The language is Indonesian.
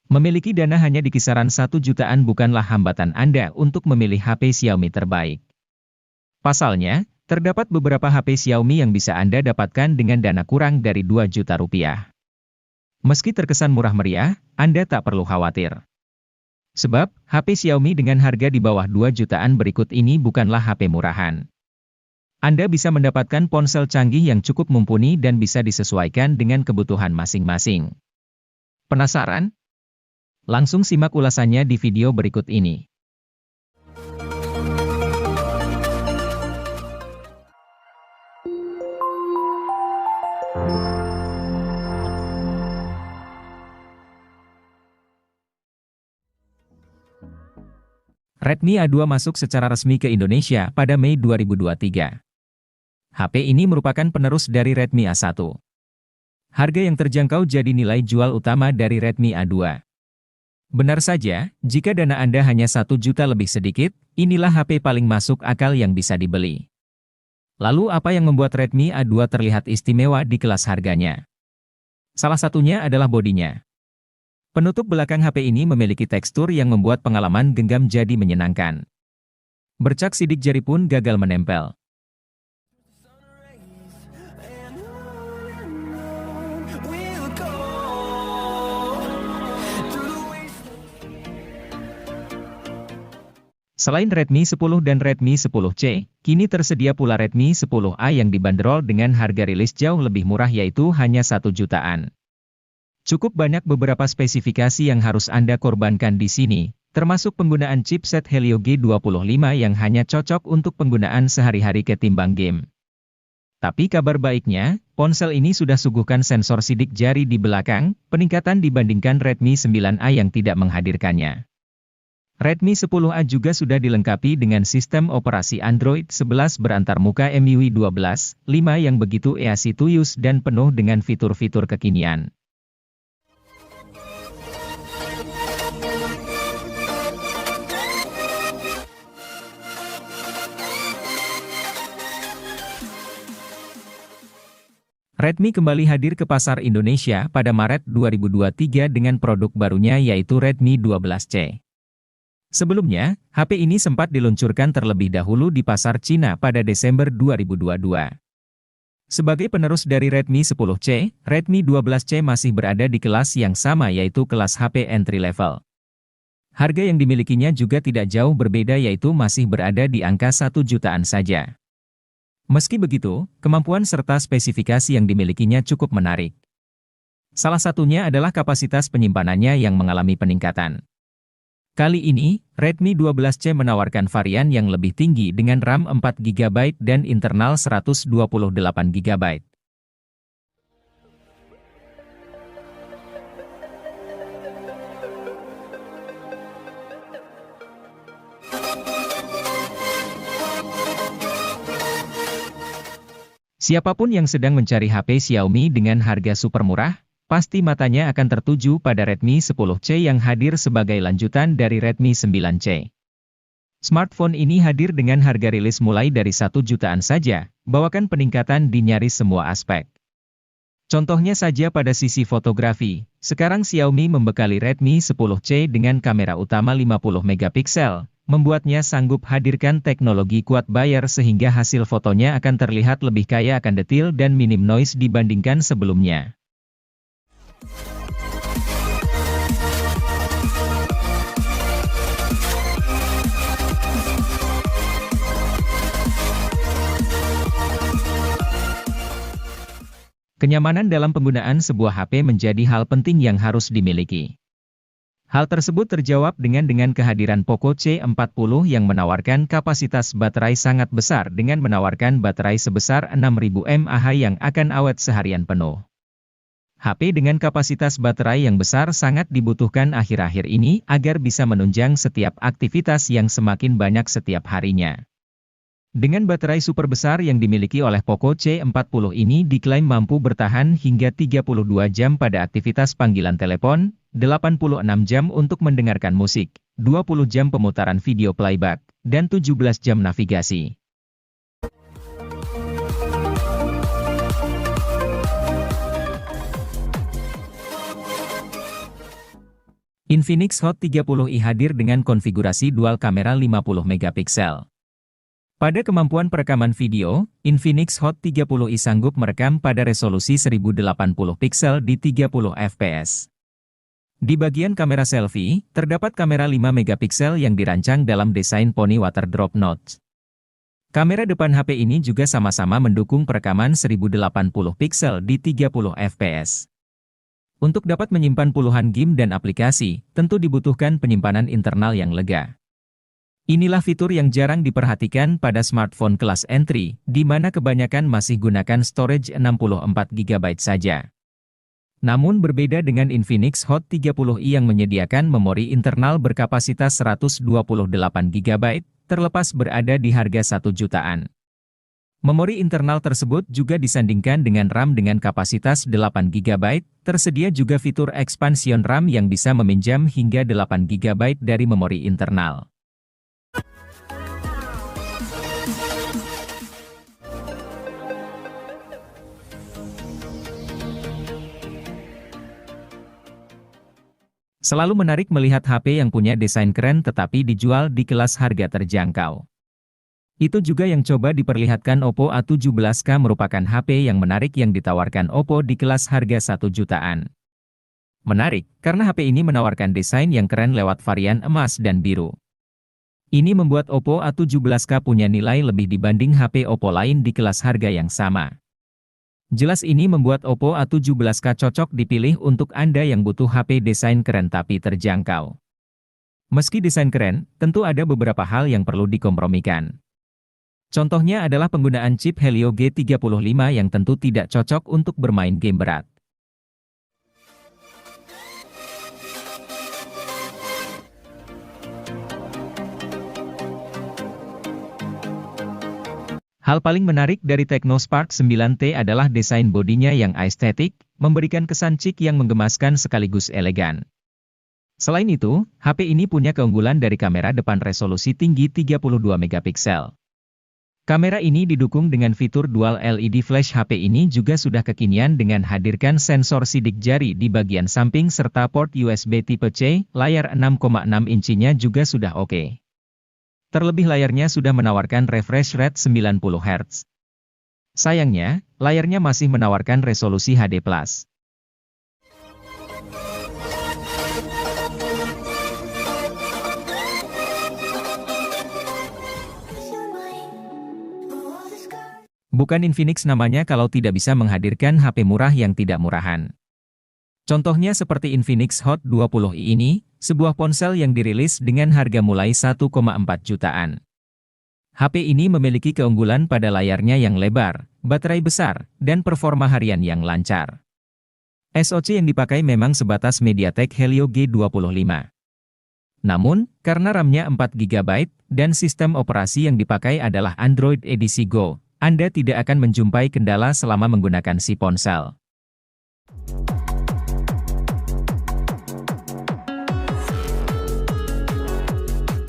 Memiliki dana hanya di kisaran 1 jutaan bukanlah hambatan Anda untuk memilih HP Xiaomi terbaik. Pasalnya, terdapat beberapa HP Xiaomi yang bisa Anda dapatkan dengan dana kurang dari 2 juta rupiah. Meski terkesan murah meriah, Anda tak perlu khawatir. Sebab, HP Xiaomi dengan harga di bawah 2 jutaan berikut ini bukanlah HP murahan. Anda bisa mendapatkan ponsel canggih yang cukup mumpuni dan bisa disesuaikan dengan kebutuhan masing-masing. Penasaran? Langsung simak ulasannya di video berikut ini. Redmi A2 masuk secara resmi ke Indonesia pada Mei 2023. HP ini merupakan penerus dari Redmi A1. Harga yang terjangkau jadi nilai jual utama dari Redmi A2. Benar saja, jika dana Anda hanya 1 juta lebih sedikit, inilah HP paling masuk akal yang bisa dibeli. Lalu apa yang membuat Redmi A2 terlihat istimewa di kelas harganya? Salah satunya adalah bodinya. Penutup belakang HP ini memiliki tekstur yang membuat pengalaman genggam jadi menyenangkan. Bercak sidik jari pun gagal menempel. Selain Redmi 10 dan Redmi 10C, kini tersedia pula Redmi 10A yang dibanderol dengan harga rilis jauh lebih murah yaitu hanya 1 jutaan. Cukup banyak beberapa spesifikasi yang harus Anda korbankan di sini, termasuk penggunaan chipset Helio G25 yang hanya cocok untuk penggunaan sehari-hari ketimbang game. Tapi kabar baiknya, ponsel ini sudah suguhkan sensor sidik jari di belakang, peningkatan dibandingkan Redmi 9A yang tidak menghadirkannya. Redmi 10A juga sudah dilengkapi dengan sistem operasi Android 11 berantarmuka MIUI 12.5 yang begitu easy to use dan penuh dengan fitur-fitur kekinian. Redmi kembali hadir ke pasar Indonesia pada Maret 2023 dengan produk barunya yaitu Redmi 12C. Sebelumnya, HP ini sempat diluncurkan terlebih dahulu di pasar Cina pada Desember 2022. Sebagai penerus dari Redmi 10C, Redmi 12C masih berada di kelas yang sama yaitu kelas HP entry level. Harga yang dimilikinya juga tidak jauh berbeda yaitu masih berada di angka 1 jutaan saja. Meski begitu, kemampuan serta spesifikasi yang dimilikinya cukup menarik. Salah satunya adalah kapasitas penyimpanannya yang mengalami peningkatan. Kali ini, Redmi 12C menawarkan varian yang lebih tinggi dengan RAM 4GB dan internal 128GB. Siapapun yang sedang mencari HP Xiaomi dengan harga super murah, pasti matanya akan tertuju pada Redmi 10C yang hadir sebagai lanjutan dari Redmi 9C. Smartphone ini hadir dengan harga rilis mulai dari 1 jutaan saja, bawakan peningkatan di nyaris semua aspek. Contohnya saja pada sisi fotografi, sekarang Xiaomi membekali Redmi 10C dengan kamera utama 50 megapiksel, membuatnya sanggup hadirkan teknologi quad Bayer sehingga hasil fotonya akan terlihat lebih kaya akan detil dan minim noise dibandingkan sebelumnya. Kenyamanan dalam penggunaan sebuah HP menjadi hal penting yang harus dimiliki. Hal tersebut terjawab dengan kehadiran Poco C40 yang menawarkan kapasitas baterai sangat besar dengan menawarkan baterai sebesar 6000 mAh yang akan awet seharian penuh. HP dengan kapasitas baterai yang besar sangat dibutuhkan akhir-akhir ini agar bisa menunjang setiap aktivitas yang semakin banyak setiap harinya. Dengan baterai super besar yang dimiliki oleh Poco C40 ini diklaim mampu bertahan hingga 32 jam pada aktivitas panggilan telepon, 86 jam untuk mendengarkan musik, 20 jam pemutaran video playback, dan 17 jam navigasi. Infinix Hot 30i hadir dengan konfigurasi dual kamera 50 megapiksel. Pada kemampuan perekaman video, Infinix Hot 30i sanggup merekam pada resolusi 1080 piksel di 30 fps. Di bagian kamera selfie, terdapat kamera 5 megapiksel yang dirancang dalam desain Pony Water Drop Notch. Kamera depan HP ini juga sama-sama mendukung perekaman 1080 piksel di 30 fps. Untuk dapat menyimpan puluhan game dan aplikasi, tentu dibutuhkan penyimpanan internal yang lega. Inilah fitur yang jarang diperhatikan pada smartphone kelas entry, di mana kebanyakan masih gunakan storage 64 GB saja. Namun berbeda dengan Infinix Hot 30i yang menyediakan memori internal berkapasitas 128 GB, terlepas berada di harga 1 jutaan. Memori internal tersebut juga disandingkan dengan RAM dengan kapasitas 8 GB, tersedia juga fitur expansion RAM yang bisa meminjam hingga 8 GB dari memori internal. Selalu menarik melihat HP yang punya desain keren tetapi dijual di kelas harga terjangkau. Itu juga yang coba diperlihatkan Oppo A17K merupakan HP yang menarik yang ditawarkan Oppo di kelas harga 1 jutaan. Menarik, karena HP ini menawarkan desain yang keren lewat varian emas dan biru. Ini membuat Oppo A17K punya nilai lebih dibanding HP Oppo lain di kelas harga yang sama. Jelas ini membuat Oppo A17K cocok dipilih untuk Anda yang butuh HP desain keren tapi terjangkau. Meski desain keren, tentu ada beberapa hal yang perlu dikompromikan. Contohnya adalah penggunaan chip Helio G35 yang tentu tidak cocok untuk bermain game berat. Hal paling menarik dari Technospark 9T adalah desain bodinya yang estetik, memberikan kesan chic yang menggemaskan sekaligus elegan. Selain itu, HP ini punya keunggulan dari kamera depan resolusi tinggi 32 megapiksel. Kamera ini didukung dengan fitur dual LED flash. HP ini juga sudah kekinian dengan hadirkan sensor sidik jari di bagian samping serta port USB tipe C, layar 6,6 inchinya juga sudah oke. Terlebih layarnya sudah menawarkan refresh rate 90 Hz. Sayangnya, layarnya masih menawarkan resolusi HD+. Bukan Infinix namanya kalau tidak bisa menghadirkan HP murah yang tidak murahan. Contohnya seperti Infinix Hot 20i ini, sebuah ponsel yang dirilis dengan harga mulai 1,4 jutaan. HP ini memiliki keunggulan pada layarnya yang lebar, baterai besar, dan performa harian yang lancar. SoC yang dipakai memang sebatas MediaTek Helio G25. Namun, karena RAM-nya 4 GB, dan sistem operasi yang dipakai adalah Android edisi Go, Anda tidak akan menjumpai kendala selama menggunakan si ponsel.